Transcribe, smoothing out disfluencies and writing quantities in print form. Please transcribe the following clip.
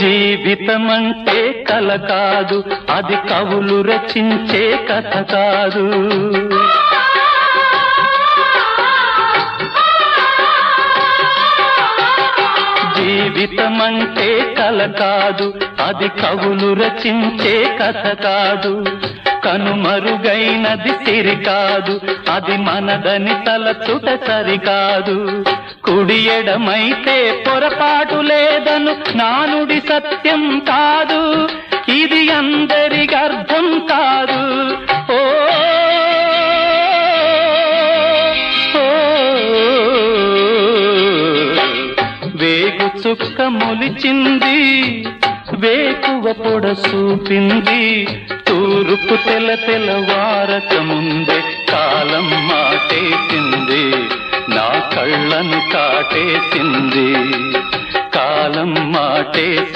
జీవితమంటే కల కాదు, అది కవులు రచించే కథ కాదు. జీవితమంటే కల కాదు, అది కవులు రచించే కథ కాదు. కనుమరుగైనది సిరి కాదు, అది మనదని తలచుట సరికాదు. కుడి ఎడమైతే పొరపాటు లేదను నానుడి సత్యం కాదు, ఇది అందరికి అర్థం కాదు. ఓ వేగు చుక్క మొలిచింది, వేకువ పొడ చూపింది, తూర్పు తెల్లవారక ముందే కాలం మాటేసింది, నా కళ్ళను కాటేసింది, కాలం మాటేసింది.